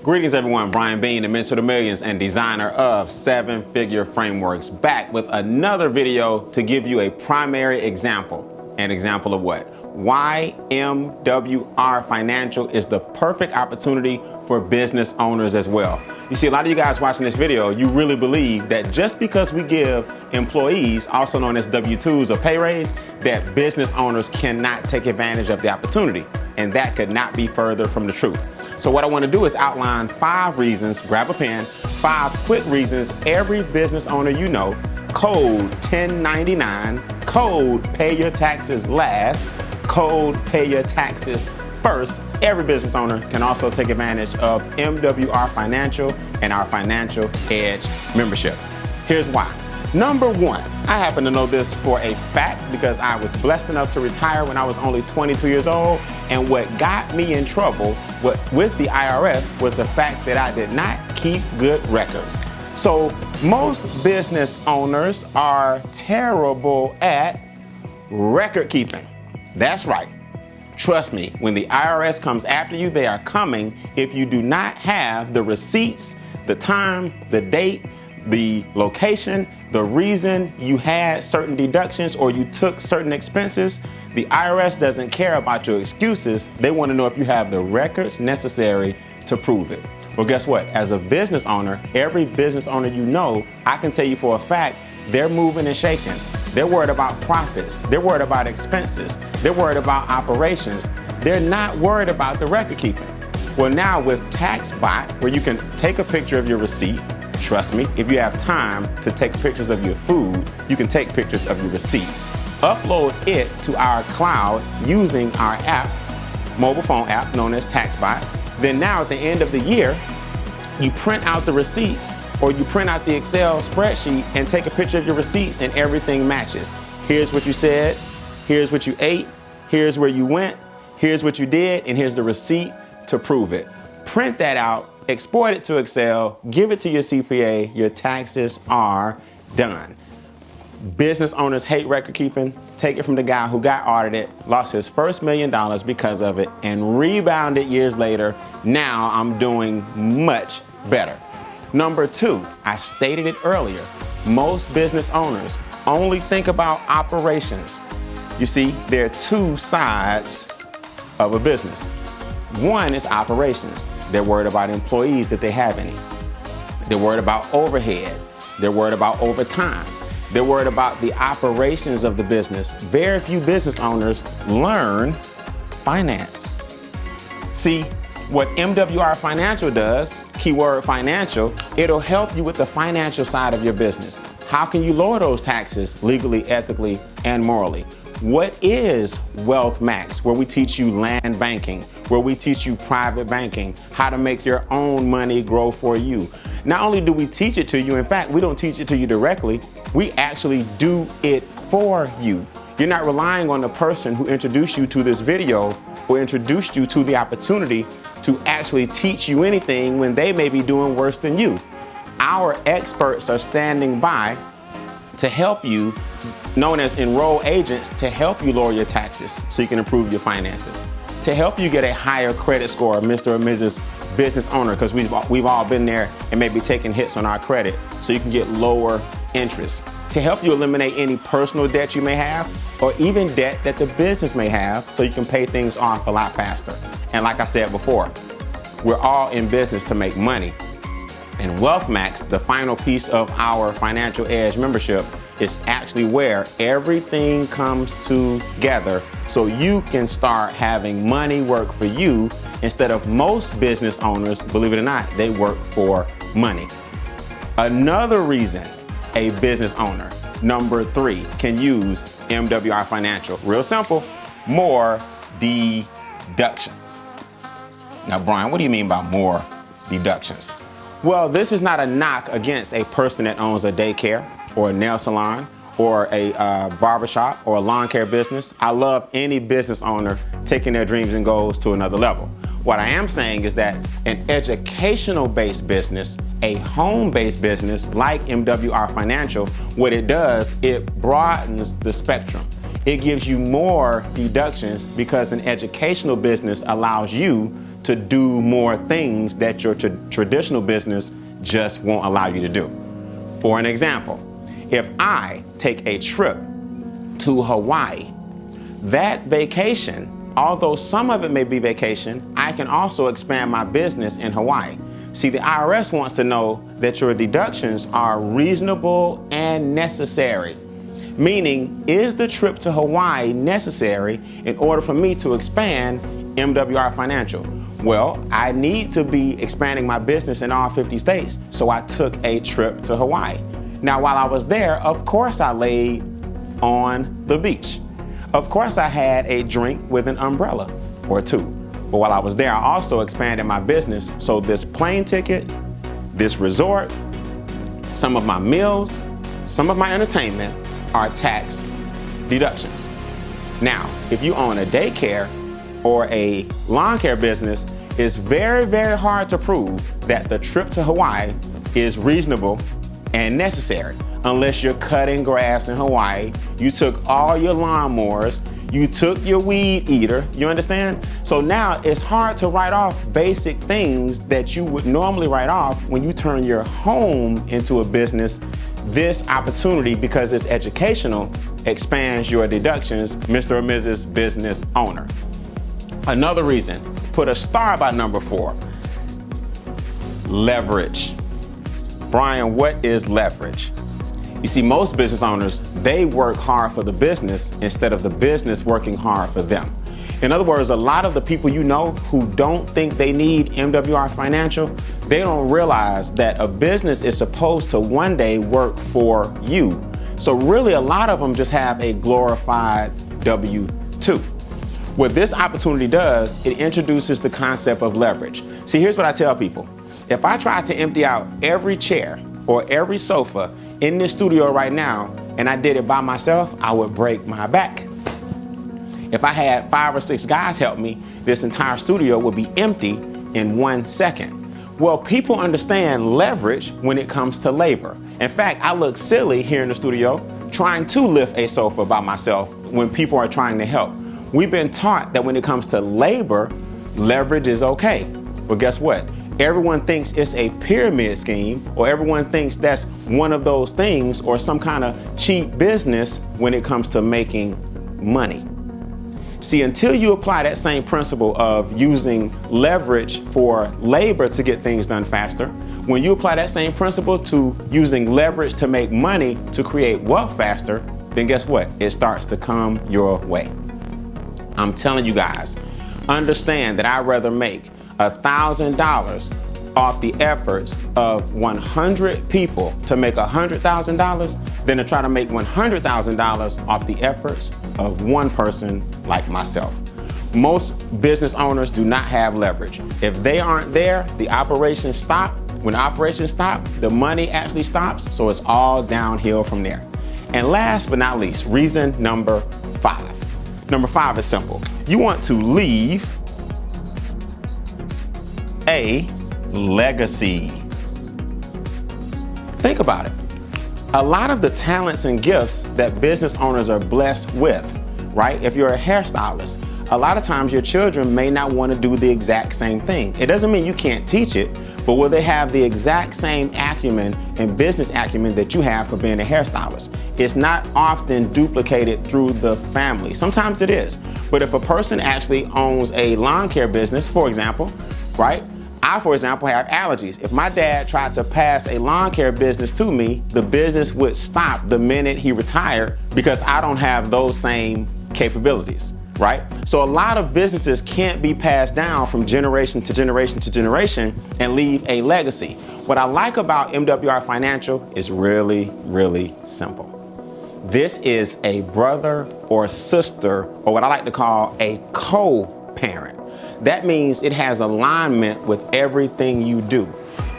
Greetings everyone, Brian Beane, the Mentor to Millions and designer of 7-Figure Frameworks, back with another video to give you a primary example. An example of what? Why MWR Financial is the perfect opportunity for business owners as well. You see, a lot of you guys watching this video, you really believe that just because we give employees, also known as W-2s or pay raise, that business owners cannot take advantage of the opportunity. And that could not be further from the truth. So what I want to do is outline 5 reasons, grab a pen, 5 quick reasons every business owner you know, code 1099, code pay your taxes last, code pay your taxes first. Every business owner can also take advantage of MWR Financial and our Financial Edge membership. Here's why. Number 1, I happen to know this for a fact because I was blessed enough to retire when I was only 22 years old. And what got me in trouble with the IRS was the fact that I did not keep good records. So most business owners are terrible at record keeping. That's right. Trust me, when the IRS comes after you, they are coming if you do not have the receipts, the time, the date, the location, the reason you had certain deductions or you took certain expenses. The IRS doesn't care about your excuses. They want to know if you have the records necessary to prove it. Well, guess what? As a business owner, every business owner you know, I can tell you for a fact, they're moving and shaking. They're worried about profits. They're worried about expenses. They're worried about operations. They're not worried about the record keeping. Well, now with TaxBot, where you can take a picture of your receipt, trust me, if you have time to take pictures of your food, you can take pictures of your receipt. Upload it to our cloud using our app, mobile phone app known as TaxBot. Then now at the end of the year, you print out the receipts or you print out the Excel spreadsheet and take a picture of your receipts and everything matches. Here's what you said, here's what you ate, here's where you went, here's what you did, and here's the receipt to prove it. Print that out, export it to Excel, give it to your CPA, your taxes are done. Business owners hate record keeping. Take it from the guy who got audited, lost his first $1 million because of it, and rebounded years later. Now I'm doing much better. Number 2, I stated it earlier, most business owners only think about operations. You see, there are 2 sides of a business. One is operations. They're worried about employees that they have any. They're worried about overhead. They're worried about overtime. They're worried about the operations of the business. Very few business owners learn finance. See, what MWR Financial does, keyword financial, it'll help you with the financial side of your business. How can you lower those taxes legally, ethically, and morally? What is Wealth Max, where we teach you land banking, where we teach you private banking, how to make your own money grow for you. Not only do we teach it to you, in fact, we don't teach it to you directly, we actually do it for you. You're not relying on the person who introduced you to this video or introduced you to the opportunity to actually teach you anything when they may be doing worse than you. Our experts are standing by to help you, known as enroll agents, to help you lower your taxes so you can improve your finances, to help you get a higher credit score, Mr. or Mrs. Business Owner, because we've all been there and maybe taking hits on our credit so you can get lower interest, to help you eliminate any personal debt you may have or even debt that the business may have so you can pay things off a lot faster. And like I said before, we're all in business to make money. And Wealth Max, the final piece of our Financial Edge membership, is actually where everything comes together so you can start having money work for you instead of most business owners, believe it or not, they work for money. Another reason a business owner, number 3, can use MWR Financial, real simple, more deductions. Now, Brian, what do you mean by more deductions? Well, this is not a knock against a person that owns a daycare or a nail salon or a barbershop or a lawn care business. I love any business owner taking their dreams and goals to another level. What I am saying is that an educational-based business, a home-based business like MWR Financial, what it does, it broadens the spectrum. It gives you more deductions because an educational business allows you to do more things that your traditional business just won't allow you to do. For an example, if I take a trip to Hawaii, that vacation, although some of it may be vacation, I can also expand my business in Hawaii. See, the IRS wants to know that your deductions are reasonable and necessary. Meaning, is the trip to Hawaii necessary in order for me to expand MWR Financial? Well, I need to be expanding my business in all 50 states, so I took a trip to Hawaii. Now, while I was there, of course I laid on the beach. Of course I had a drink with an umbrella or two. But while I was there, I also expanded my business, so this plane ticket, this resort, some of my meals, some of my entertainment are tax deductions. Now, if you own a daycare or a lawn care business, it's very, very hard to prove that the trip to Hawaii is reasonable and necessary unless you're cutting grass in Hawaii, you took all your lawnmowers, you took your weed eater, you understand? So now it's hard to write off basic things that you would normally write off when you turn your home into a business. This opportunity, because it's educational, expands your deductions, Mr. or Mrs. Business Owner. Another reason, put a star by number 4, leverage. Brian, what is leverage? You see, most business owners, they work hard for the business instead of the business working hard for them. In other words, a lot of the people you know who don't think they need MWR Financial, they don't realize that a business is supposed to one day work for you. So really, a lot of them just have a glorified W-2. What this opportunity does, it introduces the concept of leverage. See, here's what I tell people. If I try to empty out every chair or every sofa in this studio right now, and I did it by myself, I would break my back. If I had 5 or 6 guys help me, this entire studio would be empty in 1 second. Well, people understand leverage when it comes to labor. In fact, I look silly here in the studio trying to lift a sofa by myself when people are trying to help. We've been taught that when it comes to labor, leverage is okay. Well, guess what? Everyone thinks it's a pyramid scheme, or everyone thinks that's one of those things or some kind of cheap business when it comes to making money. See, until you apply that same principle of using leverage for labor to get things done faster, when you apply that same principle to using leverage to make money to create wealth faster, then guess what? It starts to come your way. I'm telling you guys, understand that I'd rather make $1,000 off the efforts of 100 people to make $100,000 than to try to make $100,000 off the efforts of one person like myself. Most business owners do not have leverage. If they aren't there, the operations stop. When operations stop, the money actually stops, so it's all downhill from there. And last but not least, reason number 5. Number 5 is simple. You want to leave a legacy. Think about it. A lot of the talents and gifts that business owners are blessed with, right? If you're a hairstylist, a lot of times your children may not want to do the exact same thing. It doesn't mean you can't teach it, but will they have the exact same acumen and business acumen that you have for being a hairstylist? It's not often duplicated through the family. Sometimes it is. But if a person actually owns a lawn care business, for example, right? I, for example, have allergies. If my dad tried to pass a lawn care business to me, the business would stop the minute he retired because I don't have those same capabilities, right? So a lot of businesses can't be passed down from generation to generation to generation and leave a legacy. What I like about MWR Financial is really, really simple. This is a brother or sister, or what I like to call a co-parent. That means it has alignment with everything you do.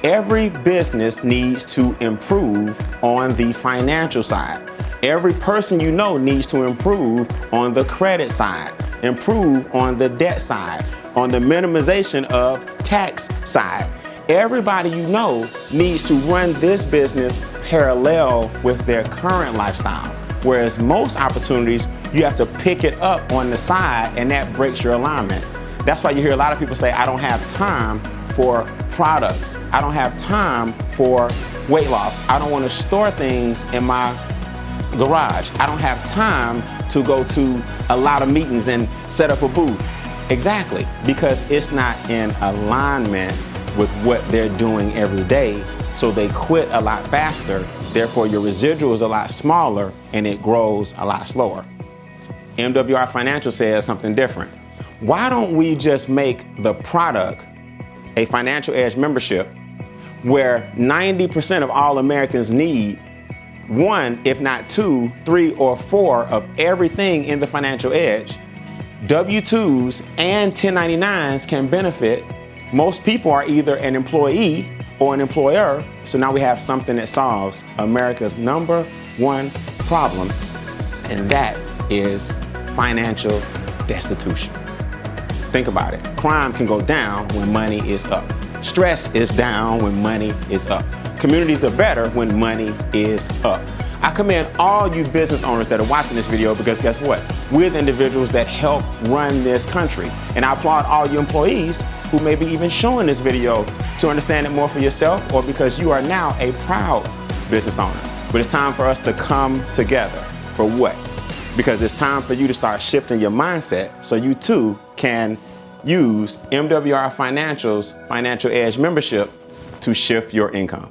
Every business needs to improve on the financial side. Every person you know needs to improve on the credit side, improve on the debt side, on the minimization of tax side. Everybody you know needs to run this business parallel with their current lifestyle. Whereas most opportunities, you have to pick it up on the side and that breaks your alignment. That's why you hear a lot of people say, I don't have time for products. I don't have time for weight loss. I don't want to store things in my garage. I don't have time to go to a lot of meetings and set up a booth. Exactly, because it's not in alignment with what they're doing every day. So they quit a lot faster. Therefore, your residual is a lot smaller and it grows a lot slower. MWR Financial says something different. Why don't we just make the product a Financial Edge membership where 90% of all Americans need one, if not two, three, or four of everything in the Financial Edge. W-2s and 1099s can benefit. Most people are either an employee or an employer, so now we have something that solves America's #1 problem, and that is financial destitution. Think about it. Crime can go down when money is up. Stress is down when money is up. Communities are better when money is up. I commend all you business owners that are watching this video, because guess what? We're the individuals that help run this country. And I applaud all you employees who may be even showing this video to understand it more for yourself, or because you are now a proud business owner. But it's time for us to come together. For what? Because it's time for you to start shifting your mindset so you too can use MWR Financial's Financial Edge membership to shift your income.